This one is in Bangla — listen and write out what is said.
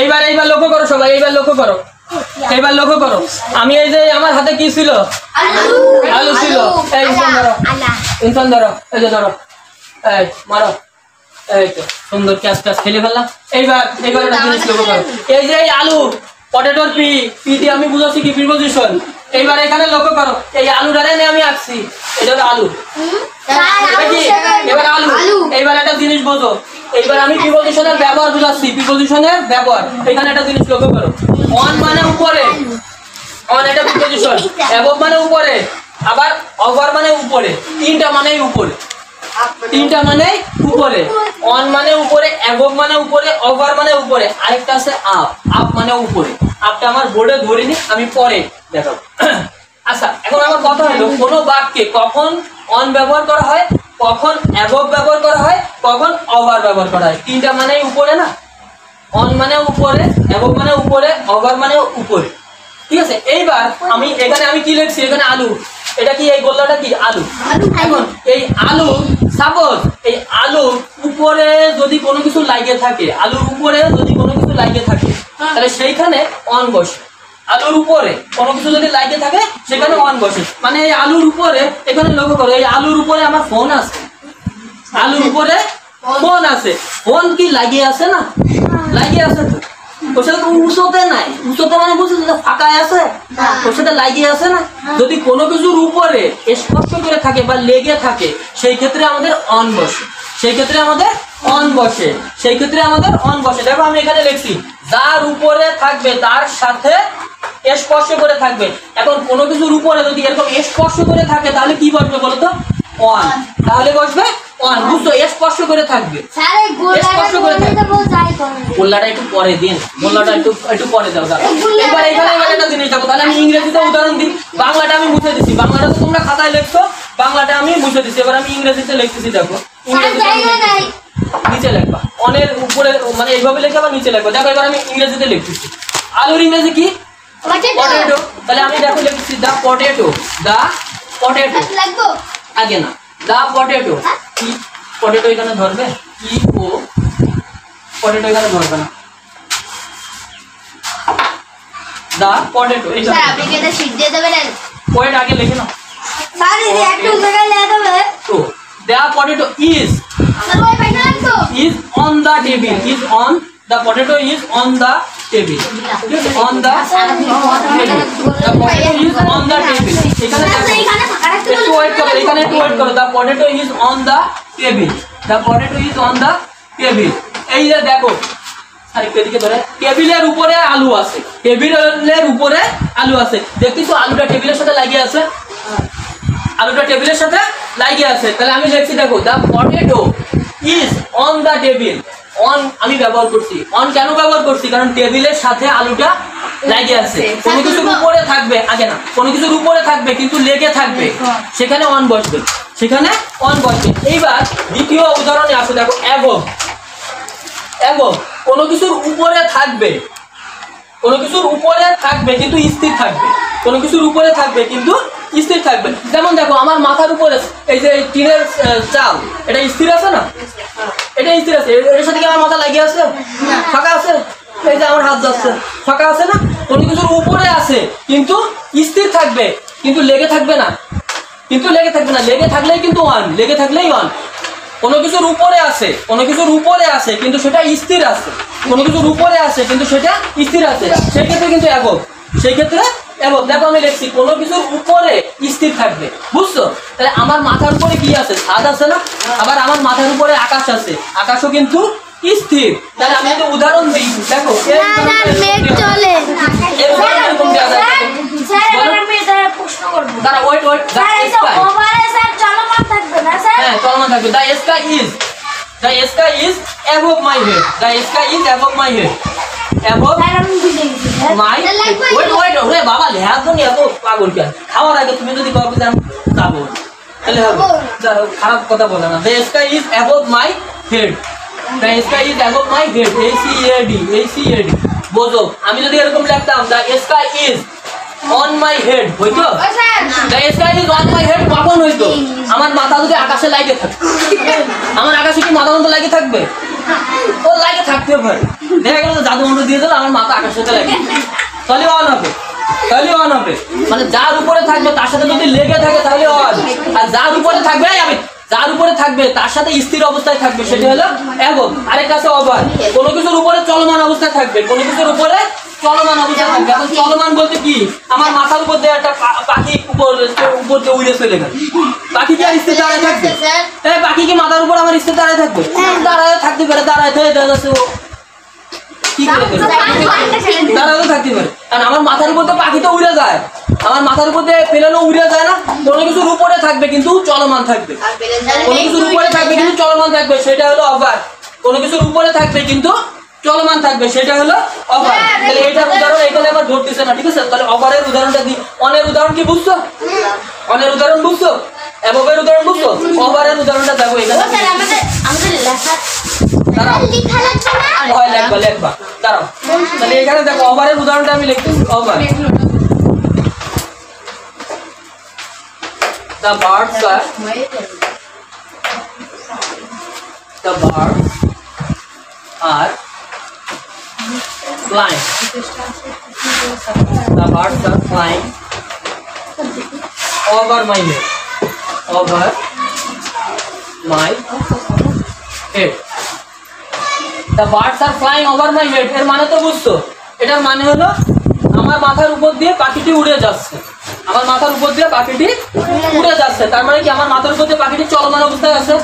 এইবার এইবার লক্ষ্য করো সবাই, এইবার লক্ষ্য করো, এইবার লক্ষ্য করো। আমি এই যে আমার হাতে কি ছিল? আলু ছিল। এই ইনসান ধরো, এই যে ধরো, এই মারো, এই তো সুন্দর ক্যাচ ক্যাচ খেলে ফেললাম। এইবার এইবার একটা জিনিস লক্ষ্য করো, এই যে এই আলু পটেটোর পি দিয়ে আমি বুঝাচ্ছি কি প্রিপোজিশন। এইবার এখানে লক্ষ্য করো, এই আলুটারে নিয়ে আমি আঁকছি, এটা হলো আলু। এবার আলু, এইবার একটা জিনিস বোঝো, এইবার আমি প্রিপোজিশনের ব্যবহার বুঝাচ্ছি, প্রিপোজিশনের ব্যবহার। এখানে একটা জিনিস লক্ষ্য করো, অন মানে উপরে, অন এটা প্রিপোজিশন, অ্যাবভ মানে উপরে, আবার ওভার মানে উপরে, তিনটা মানেই উপরে, তিনটা মানে উপরে। অন মানে উপরে, অ্যাবভ মানে উপরে, ওভার মানে উপরে, আরেকটা আছে আপ, আপ মানে উপরে। আপটা আমার বোর্ডে ধরিনি, আমি পরে দেখাবো। আচ্ছা, এখন আমার কথা হলো কোনো বাক্যে কখন অন ব্যবহার করা হয়, কখন অ্যাবভ ব্যবহার করা হয়, কখন ওভার ব্যবহার করা হয়। তিনটা মানেই উপরে না, অন মানে উপরে, অ্যাবভ মানে উপরে, ওভার মানে উপরে। ঠিক আছে, এইবার আমি এখানে আমি কি লিখছি, এখানে আলু, এটা কি এই গোল্লাটা কি আলু। এখন এই আলু, সাপোজ এই আলু উপরে যদি কোনো কিছু লাগিয়ে থাকে, আলুর উপরে যদি কোনো কিছু লাগিয়ে থাকে, তাহলে সেইখানে অন বসে। আলুর উপরে কোনো কিছু যদি লাগিয়ে থাকে সেখানে অন বসে, মানে এই আলুর উপরে, এখানে লক্ষ্য করো, এই আলুর উপরে আমার ফোন আছে, আলুর উপরে ফোন আছে। ফোন কি লাগিয়ে আছে না? লাগিয়ে আছে তো, ওর সাথে উঁচুতে নাই, উঁচুতে মানে বুঝছো ফাঁকায় আছে, ওর সাথে লাগিয়ে আছে না। যদি কোনো কিছুর উপরে স্পর্শ করে থাকে বা লেগে থাকে, সেই ক্ষেত্রে আমাদের অন বসে, সেই ক্ষেত্রে আমাদের অন বসে, সেই ক্ষেত্রে আমাদের অন বসে। দেখো আমি এখানে লিখছি, যার উপরে থাকবে তার সাথে স্পর্শ করে থাকবে। এখন কোনো কিছুর উপরে যদি এরকম স্পর্শ করে থাকে তাহলে কি বসবে বলো তো? অন। তাহলে বসবে অন, বুঝছো? স্পর্শ করে থাকবে, স্পর্শ করে থাকবে। গোল্লাটা একটু পরে দিন, গোল্লাটা একটু পরে দাও। এবার এখানে একটা জিনিস দেখো, তাহলে আমি ইংরেজিতে উদাহরণ দিই। বাংলাটা আমি মুছে দিচ্ছি, বাংলাটা তো তোমরা খাতায় লিখছো, বাংলাটা আমি মুছে দিচ্ছি। এবার আমি ইংরেজিতে লিখতেছি, দেখো নিচে লিখবা, অনের উপরে মানে এইভাবে লিখে আবার নিচে লিখবা। দেখো এবার আমি ইংরেজিতে লিখতেছি, আলুর ইংরেজি কি? পটেটো। তাহলে আমি দেখো লিখছি দা পটেটো, দা পটেটো আগে না, দা পটেটো। কি পটেটো এখানে ধরবে? কি ও পটেটো এখানে ধরবে না, দা পটেটো। এই স্যার আপনি কি এটা শীট দিয়ে দেবেন? পয়েন্ট আগে লিখে নাও স্যার, এই একটু জায়গায় লিখে দেবে তো। The potato is on the table, is on the potato is on the table, is on the table, the potato is on the table। একটু ওয়েট করো, এখানে একটু ওয়েট করো, the potato is on the table, the potato is on the table। এই যে দেখো আরেকটু এদিকে ধরে, টেবিলের উপরে আলু আছে, টেবিলের উপরে আলু আছে, দেখতেছো আলুটা টেবিলের সাথে লাগিয়ে আছে, আলুটা টেবিলের সাথে লাগিয়ে আছে। তাহলে আমি লিখছি দেখো, the potato is on the table। On আমি ব্যবহার করছি, অন কেন ব্যবহার করছি? কারণ টেবিলের সাথে আলুটা লাগিয়ে আছে। কোনো কিছুর উপরে থাকবে, আগে না, কোনো কিছুর উপরে থাকবে কিন্তু লেগে থাকবে, সেখানে অন বসবে, সেখানে অন বসবে। এইবার দ্বিতীয় উদাহরণে আসো, দেখো অ্যাবভ, অ্যাবভ কোনো কিছুর উপরে থাকবে, কোনো কিছুর উপরে থাকবে কিন্তু স্থির থাকবে, কোনো কিছুর উপরে থাকবে কিন্তু স্থির থাকবে। যেমন দেখো আমার মাথার উপরে এই যে টিনের চাল, এটা স্থির আছে না? এটা স্থির আছে, এর সাথে কি আমার মাথা লাগিয়ে আছে? ফাঁকা আছে? এই যে আমার হাত যাচ্ছে, ফাঁকা আছে না? কোনো কিছুর উপরে আছে কিন্তু স্থির থাকবে, কিন্তু লেগে থাকবে না, কিন্তু লেগে থাকবে না, লেগে থাকলেই কিন্তু অন, লেগে থাকলেই অন। কোনো কিছুর উপরে আছে, কোনো কিছুর উপরে আছে কিন্তু সেটা স্থির আছে, কোনো কিছুর উপরে আছে কিন্তু সেটা স্থির আছে, সেই ক্ষেত্রে কিন্তু অ্যাবভ, সেই ক্ষেত্রে অ্যাবভ। দেখো আমি লিখছি কোনো কিছুর উপরে স্থির থাকবে, বুঝছো? তাহলে আমার মাথার উপরে কি আছে? ছাদ আছে না? আবার আমার মাথার উপরে আকাশ আছে, আকাশও কিন্তু স্থির। তাহলে আমি একটা উদাহরণ দিই, দেখো দাঁড়া, ওয়েট ওয়েট, হ্যাঁ চলমান থাকবে। The sky is, the sky is above my head, the sky is above my head, above my head। Wait wait, ওরে বাবা লেহাজ নি এত পাগল কেন? খাওয়ার আগে তুমি যদি কাউকে জানো যাবো তাহলে হবে, খারাপ কথা বলে না। The sky is above my head, the sky is above my head, ACAD, ACAD বোঝো। আমি যদি এরকম লিখতাম the sky is on my head, হইতো? the sky is on my head কখন হইতো? আমার মাথা যদি আকাশে লাগিয়ে থাকে, আমার আকাশে কি মাথা মতো লাগিয়ে থাকবে? ও লাগিয়ে থাকতে পারে, দেখা গেল জাদু মন্ত্র দিয়ে দিলে আমার মাথা আকাশের সাথে লাগে, তাহলে অন হবে, তাহলে অন হবে। মানে যার উপরে থাকবে তার সাথে যদি লেগে থাকে তাহলে অন, আর যার উপরে থাকবে যার উপরে থাকবে তার সাথে স্থির অবস্থায় থাকবে সেটা হলো এবং আরেক কাছে অবার। কোনো কিছুর উপরে চলমান অবস্থায় থাকবে, কোনো কিছুর উপরে চলমান অবস্থায় থাকবে। এখন চলমান বলতে কি, আমার মাথার উপর দিয়ে একটা পাখি উপর দিয়ে উড়ে চলে গেল, পাখি কি আর স্থির দাঁড়ায় থাকবে? এই পাখি কি মাথার উপর আমার স্থির দাঁড়ায় থাকবে? দাঁড়ায় থাকতে পারে, দাঁড়ায় থেকে দেখা যাচ্ছে ও কি করে দাঁড়ায় থাকতে পারে। কারণ আমার মাথার উপর তো পাখি তো উড়ে যায়, আমার মাথার উপর দিয়ে পেলানো উড়ে যায় না। কোনো কিছুর উপরে থাকবে কিন্তু চলমান থাকবে, কোনো কিছুর উপরে থাকবে কিন্তু চলমান থাকবে সেটা হলো অবার। কোনো কিছুর উপরে থাকবে কিন্তু চলমান থাকবে সেটা হলো অবার। তাহলে এইটার উদাহরণ এখানে আমার ধরতেছে না, ঠিক আছে? তাহলে অবারের উদাহরণটা দিই। অনের উদাহরণ কি বুঝছো? অনের উদাহরণ বুঝছো? অ্যাববের উদাহরণ বুঝছো? অবারের উদাহরণটা দেখো এখানে। দাঁড়াও, ভয় লাগবে, লেখবা, দাঁড়াও। তাহলে এখানে দেখো অবারের উদাহরণটা আমি লিখতেছি। অবার, the birds are flying. The birds are flying over my head. Over my head. The birds are flying over my head. এর মানে তো বুঝছো? এটার মানে হলো আমার মাথার উপর দিয়ে পাখিটি উড়ে যাচ্ছে, আমার মাথার উপর দিয়ে পাখিটি উড়ে যাচ্ছে। তার মানে কি আমার মাথার উপর দিয়ে পাখিটি চলমান অবস্থায় আছে।